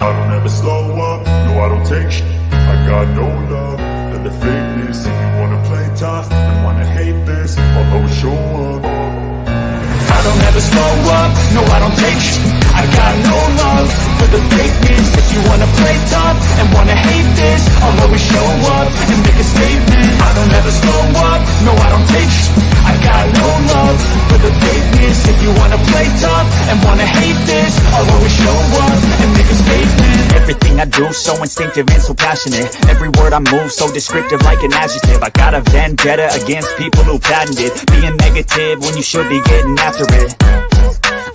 I don't ever slow up, no I don't take shit. I got no love for the fakeness. If you wanna play tough and wanna hate this, I'll always show up. I don't ever slow up, no I don't take shit. I got no love for the fakeness. If you wanna play tough and wanna hate this, I'll always show up and make a statement. I don't ever slow up, no I don't take shit. I got no love for the fakeness. If you wanna play tough and wanna hate this, I'll always show up and make a statement. Everything I do so instinctive and so passionate. Every word I move so descriptive like an adjective. I got a vendetta against people who patented being negative when you should be getting after it.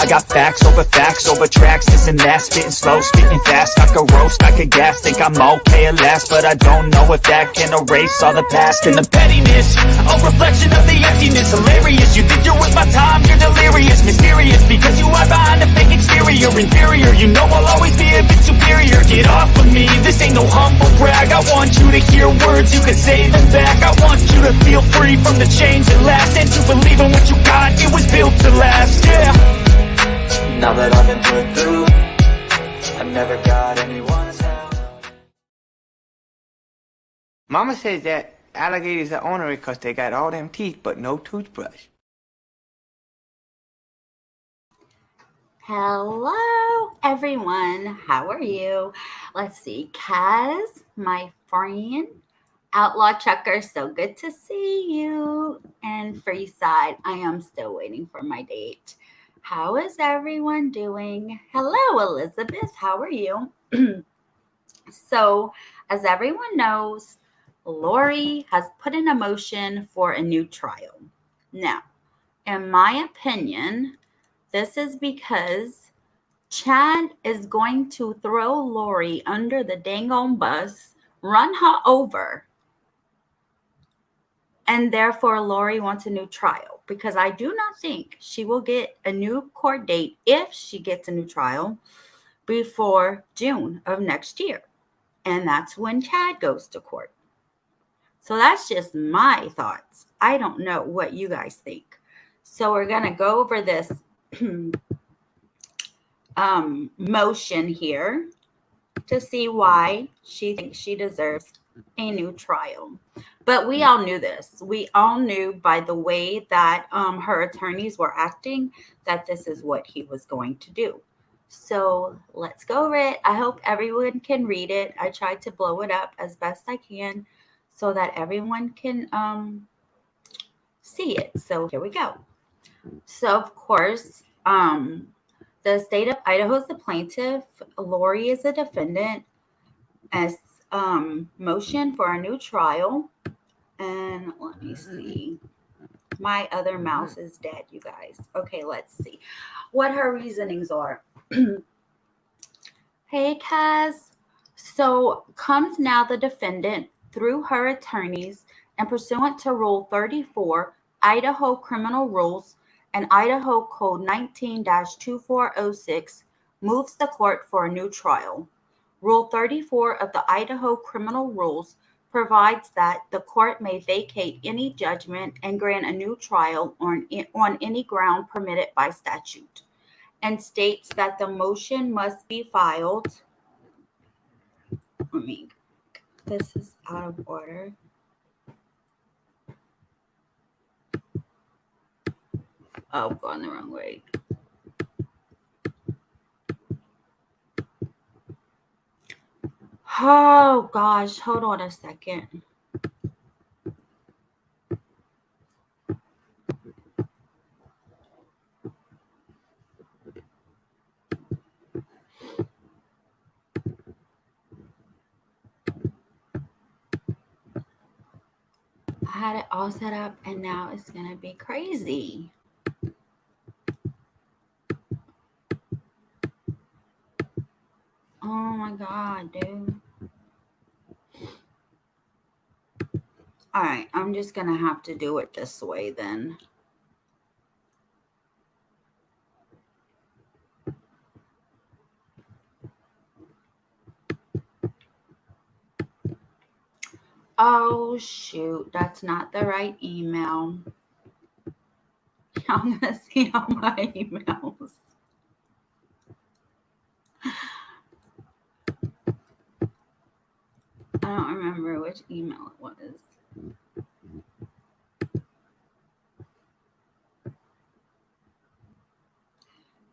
I got facts over tracks, this and that, spitting slow, spitting fast. I could roast, I could gas, think I'm okay at last, but I don't know if that can erase all the past and the pettiness. A reflection of the emptiness, hilarious. You think you're with my time, you're delirious, mysterious, because you are behind a fake exterior, inferior. You know I'll always be a bit superior. Get off of me, this ain't no humble brag. I want you to hear words, you can say them back. I want you to feel free from the chains that last, and to believe in what you got, it was built to last, yeah. Now that I've been put through, I never got anyone's help. Mama says that alligators are ornery because they got all them teeth but no toothbrush. Hello, everyone. How are you? Let's see. Kaz, my friend, Outlaw Chucker, so good to see you. And Freeside, I am still waiting for my date. How is everyone doing? Hello, Elizabeth. How are you? So, as everyone knows, Lori has put in a motion for a new trial. Now, in my opinion, this is because Chad is going to throw Lori under the dang on bus, run her over, and therefore Lori wants a new trial. Because I do not think she will get a new court date if she gets a new trial before June of next year. And that's when Chad goes to court. So that's just my thoughts. I don't know what you guys think. So we're going to go over this motion here to see why she thinks she deserves a new trial. But we all knew this. We all knew by the way that her attorneys were acting that this is what he was going to do. So let's go over it. I hope everyone can read it. I tried to blow it up as best I can so that everyone can see it. So here we go. So, of course, the state of Idaho is the plaintiff. Lori is the defendant. As motion for a new trial. And let me see. My other mouse is dead, you guys. Okay, let's see what her reasonings are. Hey, Kaz. So comes now the defendant through her attorneys and pursuant to Rule 34, Idaho Criminal Rules and Idaho Code 19-2406, moves the court for a new trial. Rule 34 of the Idaho Criminal Rules provides that the court may vacate any judgment and grant a new trial on any ground permitted by statute, and states that the motion must be filed. This is out of order. Oh, I'm going the wrong way. Oh, gosh. Hold on a second. I had it all set up, and now it's going to be crazy. Oh, my God, dude. All right, I'm just going to have to do it this way then. Oh, shoot. That's not the right email. I'm going to see all my emails. I don't remember which email it was.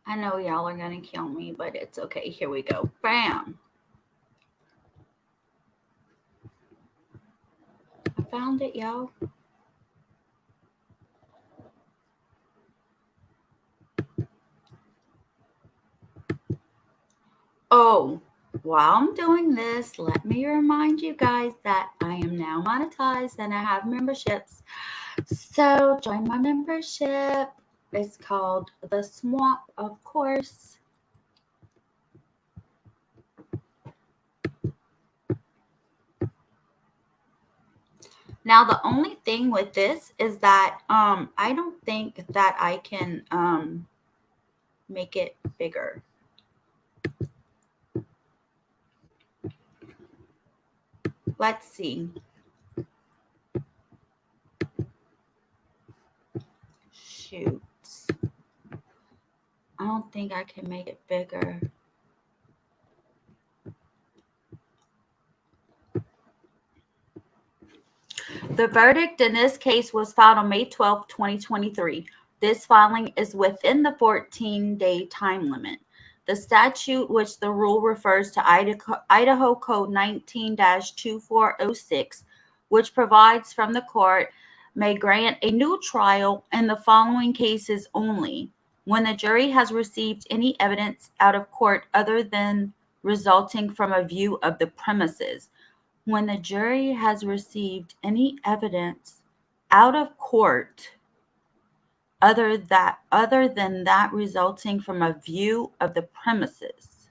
I know y'all are going to kill me, but it's okay. Here we go. Bam. I found it, y'all. Oh, while I'm doing this, let me remind you guys that I am now monetized and I have memberships. So join my membership. It's called The Swamp, of course. Now the only thing with this is that I don't think that I can make it bigger. Let's see. Shoot. I don't think I can make it bigger. The verdict in this case was filed on May 12, 2023. This filing is within the 14-day time limit. The statute, which the rule refers to Idaho Code 19-2406, which provides from the court may grant a new trial in the following cases only: when the jury has received any evidence out of court other than resulting from a view of the premises. When the jury has received any evidence out of court other than that resulting from a view of the premises.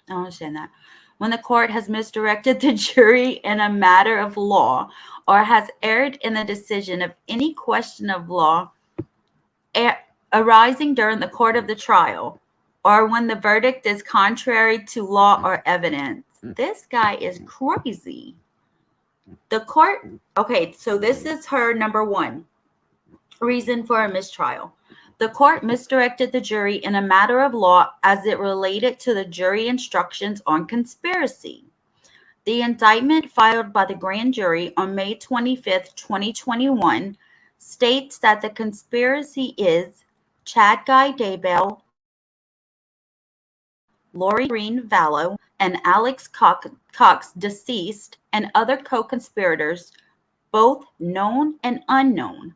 I don't understand that. When the court has misdirected the jury in a matter of law or has erred in the decision of any question of law arising during the court of the trial, or when the verdict is contrary to law or evidence. This guy is crazy. The court, okay, so this is her number one reason for a mistrial. The court misdirected the jury in a matter of law as it related to the jury instructions on conspiracy. The indictment filed by the grand jury on May 25th, 2021 states that the conspiracy is Chad Guy Daybell, Lori Green Vallow, and Alex Cox deceased, and other co-conspirators, both known and unknown.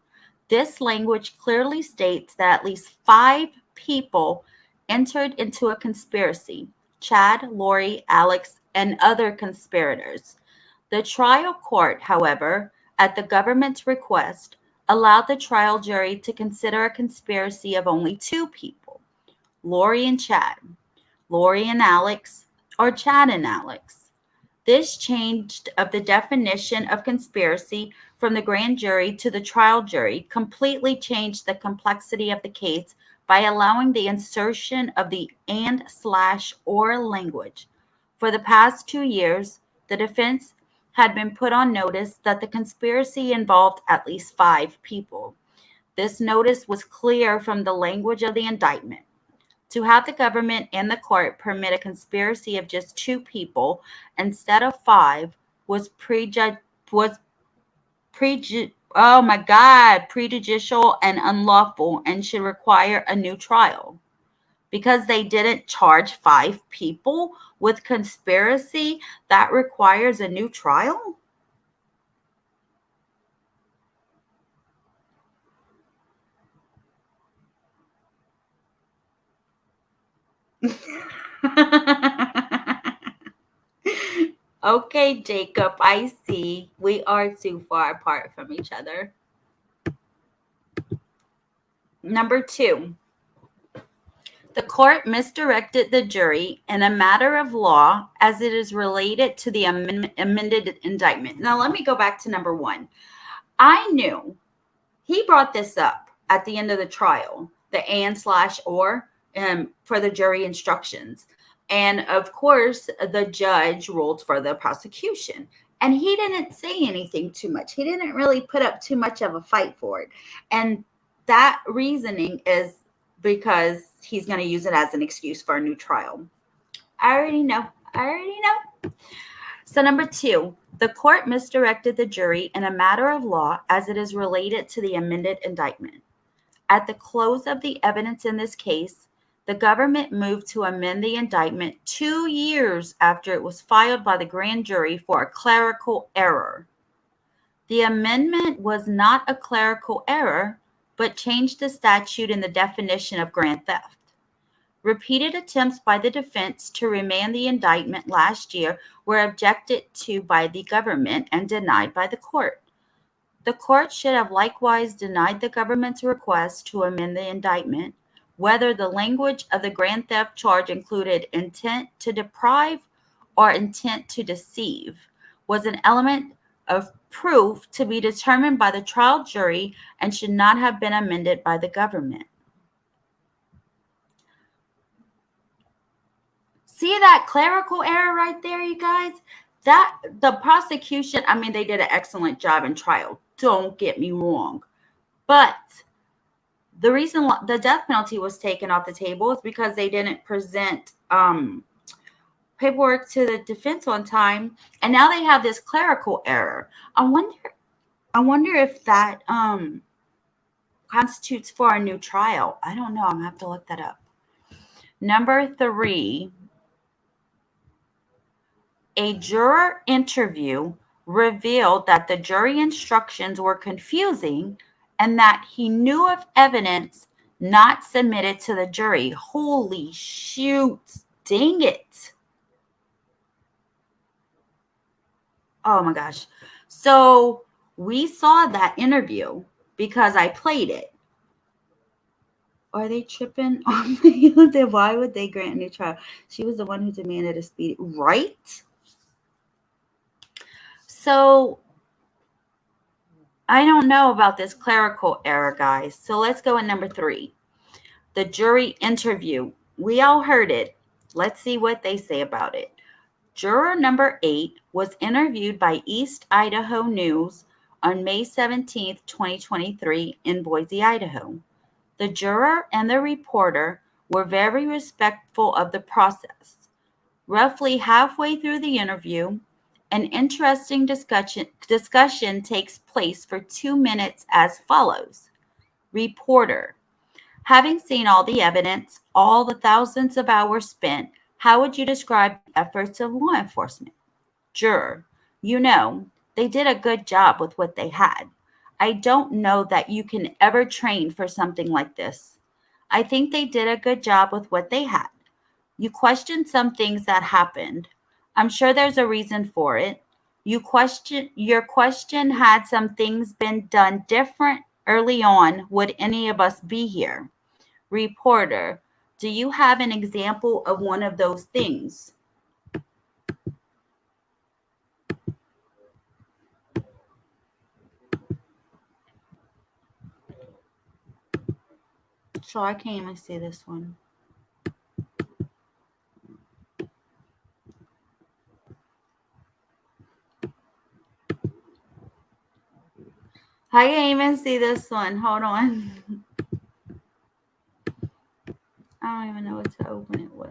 This language clearly states that at least 5 people entered into a conspiracy: Chad, Lori, Alex, and other conspirators. The trial court, however, at the government's request, allowed the trial jury to consider a conspiracy of only 2 people: Lori and Chad, Lori and Alex, or Chad and Alex. This change of the definition of conspiracy from the grand jury to the trial jury completely changed the complexity of the case by allowing the insertion of the and/or language. For the past 2 years, the defense had been put on notice that the conspiracy involved at least 5 people. This notice was clear from the language of the indictment. To have the government and the court permit a conspiracy of just 2 people instead of 5 was prejudicial and unlawful, and should require a new trial. Because they didn't charge 5 people with conspiracy, that requires a new trial? Okay, Jacob, I see. We are too far apart from each other. Number 2, the court misdirected the jury in a matter of law as it is related to the amended indictment. Now, let me go back to number 1. I knew he brought this up at the end of the trial, the and/or for the jury instructions. And of course, the judge ruled for the prosecution. And he didn't say anything too much. He didn't really put up too much of a fight for it. And that reasoning is because he's going to use it as an excuse for a new trial. I already know. So number 2, the court misdirected the jury in a matter of law as it is related to the amended indictment. At the close of the evidence in this case, the government moved to amend the indictment 2 years after it was filed by the grand jury for a clerical error. The amendment was not a clerical error, but changed the statute and the definition of grand theft. Repeated attempts by the defense to remand the indictment last year were objected to by the government and denied by the court. The court should have likewise denied the government's request to amend the indictment, whether the language of the grand theft charge included intent to deprive or intent to deceive was an element of proof to be determined by the trial jury and should not have been amended by the government. See that clerical error right there, you guys? That the prosecution, I mean, they did an excellent job in trial. Don't get me wrong. But the reason the death penalty was taken off the table is because they didn't present paperwork to the defense on time, and now they have this clerical error. I wonder if that constitutes for a new trial. I don't know. I'm gonna have to look that up. Number 3. A juror interview revealed that the jury instructions were confusing and that he knew of evidence not submitted to the jury. Holy shoot. Dang it. Oh my gosh. So we saw that interview because I played it. Are they tripping on me? Why would they grant a new trial? She was the one who demanded a speedy, right? So I don't know about this clerical error, guys. So let's go at number 3. The jury interview. We all heard it. Let's see what they say about it. Juror number 8 was interviewed by East Idaho News on May 17, 2023 in Boise, Idaho. The juror and the reporter were very respectful of the process. Roughly halfway through the interview, an interesting discussion takes place for 2 minutes as follows. Reporter: having seen all the evidence, all the thousands of hours spent, how would you describe the efforts of law enforcement? Juror: they did a good job with what they had. I don't know that you can ever train for something like this. I think they did a good job with what they had. You questioned some things that happened. I'm sure there's a reason for it. Your question had some things been done different early on, would any of us be here? Reporter: do you have an example of one of those things? So I can't even see this one. I can't even see this one. Hold on. I don't even know what to open it with.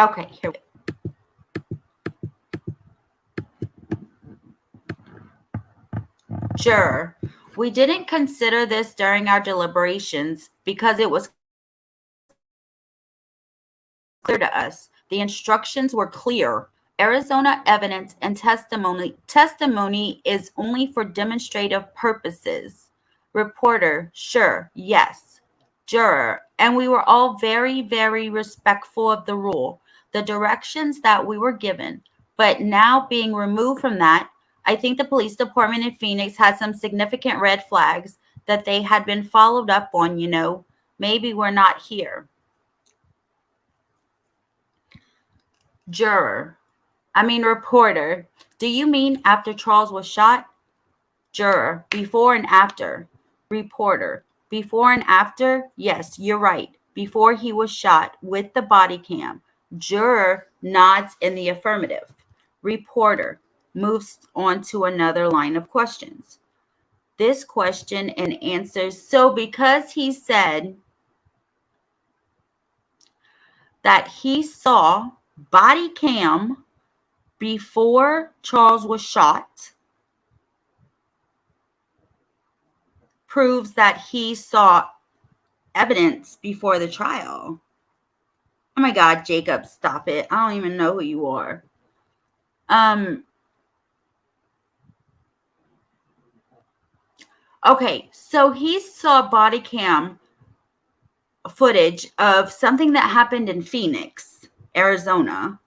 Okay, here we go. Juror: we didn't consider this during our deliberations because it was clear to us. The instructions were clear. Arizona evidence and testimony is only for demonstrative purposes. Reporter: sure, yes. Juror: and we were all very, very respectful of the rule, the directions that we were given. But now being removed from that, I think the police department in Phoenix had some significant red flags that they had been followed up on, Maybe we're not here. Reporter: do you mean after Charles was shot? Juror: before and after. Reporter: before and after? Yes, you're right. Before he was shot with the body cam. Juror nods in the affirmative. Reporter moves on to another line of questions. this question and answers. So because he said that he saw body cam before Charles was shot, proves that he saw evidence before the trial. Oh my God, Jacob, stop it. I don't even know who you are. Okay, so he saw body cam footage of something that happened in Phoenix, Arizona.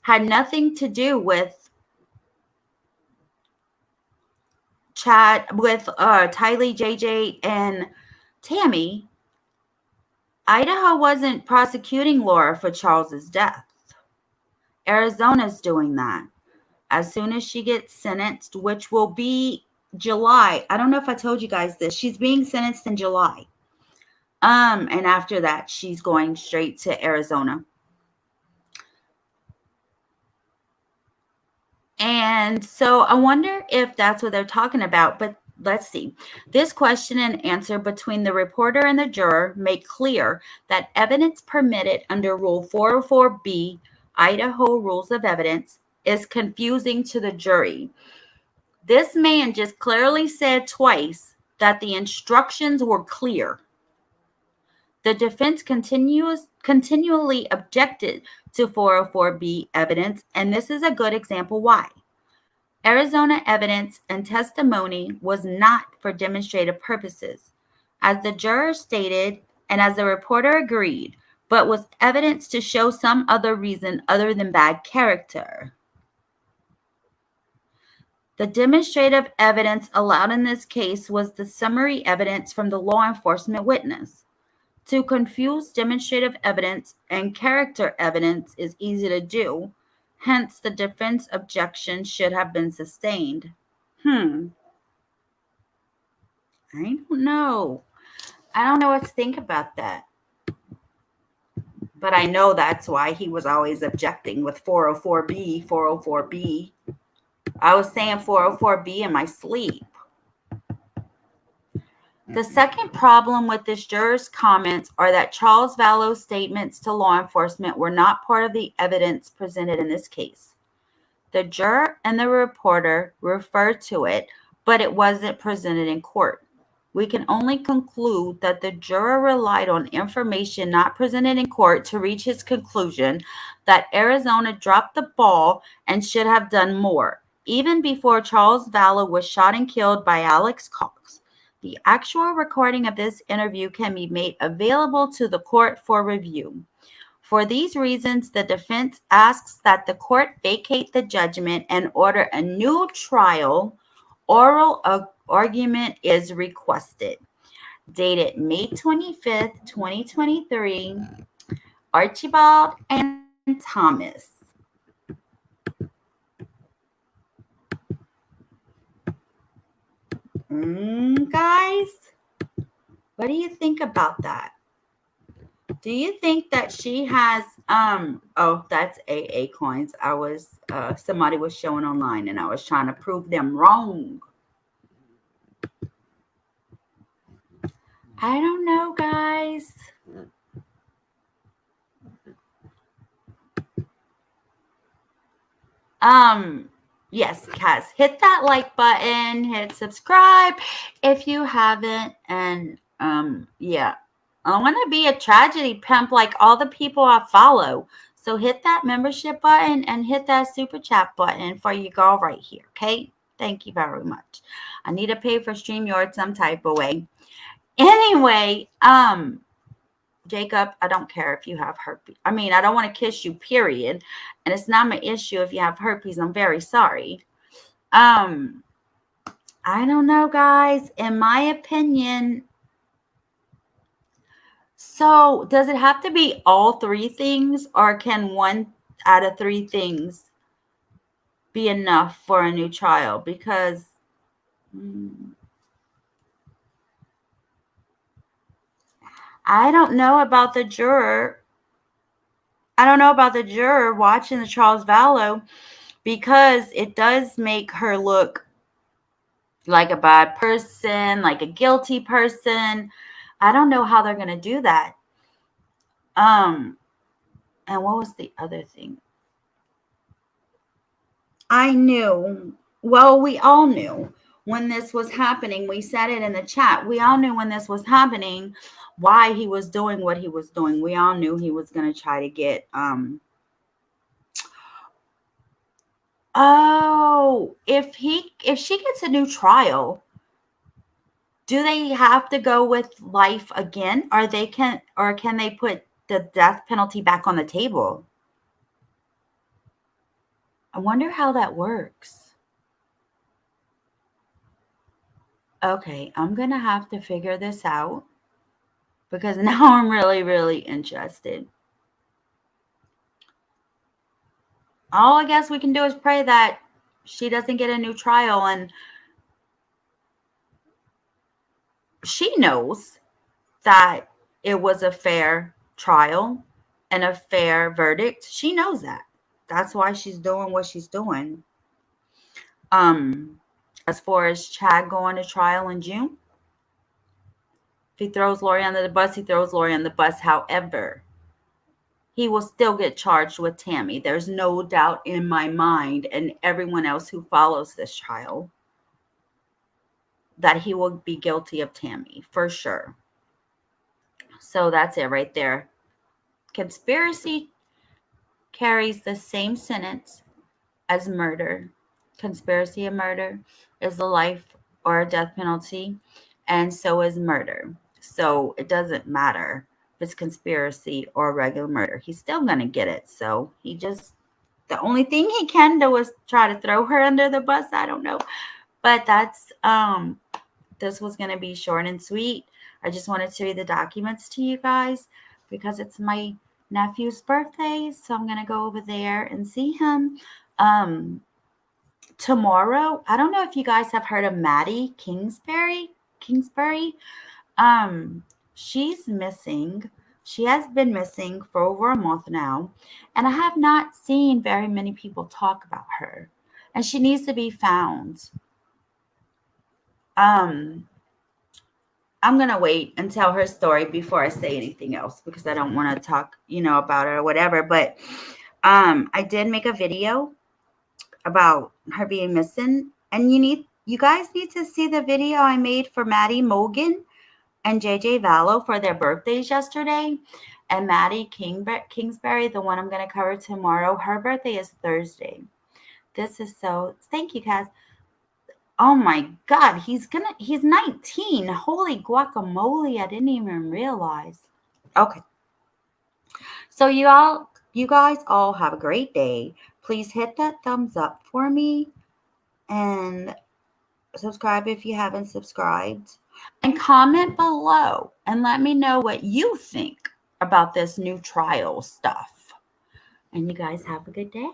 Had nothing to do with Tylee, JJ, and Tammy. Idaho wasn't prosecuting Laura for Charles's death. Arizona's doing that. As soon as she gets sentenced, which will be July. I don't know if I told you guys this. She's being sentenced in July. And after that, she's going straight to Arizona. And so I wonder if that's what they're talking about, but let's see. This question and answer between the reporter and the juror make clear that evidence permitted under Rule 404B, Idaho Rules of Evidence, is confusing to the jury. This man just clearly said twice that the instructions were clear. The defense continually objected to 404B evidence, and this is a good example why. Arizona evidence and testimony was not for demonstrative purposes, as the juror stated and as the reporter agreed, but was evidence to show some other reason other than bad character. The demonstrative evidence allowed in this case was the summary evidence from the law enforcement witness. To confuse demonstrative evidence and character evidence is easy to do. Hence, the defense objection should have been sustained. I don't know. I don't know what to think about that. But I know that's why he was always objecting with 404B, 404B. I was saying 404B in my sleep. The second problem with this juror's comments are that Charles Vallow's statements to law enforcement were not part of the evidence presented in this case. The juror and the reporter referred to it, but it wasn't presented in court. We can only conclude that the juror relied on information not presented in court to reach his conclusion that Arizona dropped the ball and should have done more, even before Charles Vallow was shot and killed by Alex Cox. The actual recording of this interview can be made available to the court for review. For these reasons, the defense asks that the court vacate the judgment and order a new trial. Oral argument is requested. Dated May 25th, 2023. Archibald and Thomas. Guys, what do you think about that? Do you think that she has oh, that's AA coins. I was somebody was showing online and I was trying to prove them wrong. I don't know, guys. Yes, Kaz, hit that like button, hit subscribe if you haven't, and yeah, I want to be a tragedy pimp like all the people I follow. So hit that membership button and hit that super chat button for you girl right here, okay? Thank you very much. I need to pay for StreamYard some type of way. Anyway, Jacob, I don't care if you have herpes. I mean, I don't want to kiss you, period. And it's not my issue if you have herpes. I'm very sorry. I don't know, guys. In my opinion, so does it have to be all three things, or can one out of three things be enough for a new trial? Because I don't know about the juror. I don't know about the juror watching the Charles Vallow, because it does make her look like a bad person, like a guilty person. I don't know how they're going to do that. And what was the other thing? I knew, well, we all knew when this was happening. We said it in the chat. We all knew when this was happening why he was doing what he was doing. We all knew he was going to try to get if she gets a new trial, do they have to go with life again, or can they put the death penalty back on the table? I wonder how that works. Okay, I'm going to have to figure this out because now I'm really, really interested. All I guess we can do is pray that she doesn't get a new trial, and she knows that it was a fair trial and a fair verdict. She knows that. That's why she's doing what she's doing. As far as Chad going to trial in June, if he throws Lori under the bus, he throws Lori under the bus. However, he will still get charged with Tammy. There's no doubt in my mind and everyone else who follows this trial that he will be guilty of Tammy for sure. So that's it right there. Conspiracy carries the same sentence as murder. Conspiracy of murder is a life or a death penalty, and so is murder. So it doesn't matter if it's conspiracy or regular murder. He's still going to get it. So the only thing he can do is try to throw her under the bus. I don't know. But that's, this was going to be short and sweet. I just wanted to read the documents to you guys because it's my nephew's birthday. So I'm going to go over there and see him. Tomorrow, I don't know if you guys have heard of Maddie Kingsbury. She's missing. She has been missing for over a month now, and I have not seen very many people talk about her, and she needs to be found. I'm gonna wait and tell her story before I say anything else because I don't want to talk, about her or whatever. But I did make a video about her being missing, and you guys need to see the video I made for Maddie Mogan and JJ Vallow for their birthdays yesterday. And Maddie Kingsbury, the one I'm going to cover tomorrow, her birthday is Thursday. Thank you, Kaz. Oh my God, he's 19. Holy guacamole, I didn't even realize. Okay. So you guys all have a great day. Please hit that thumbs up for me and subscribe if you haven't subscribed. And comment below and let me know what you think about this new trial stuff. And you guys have a good day.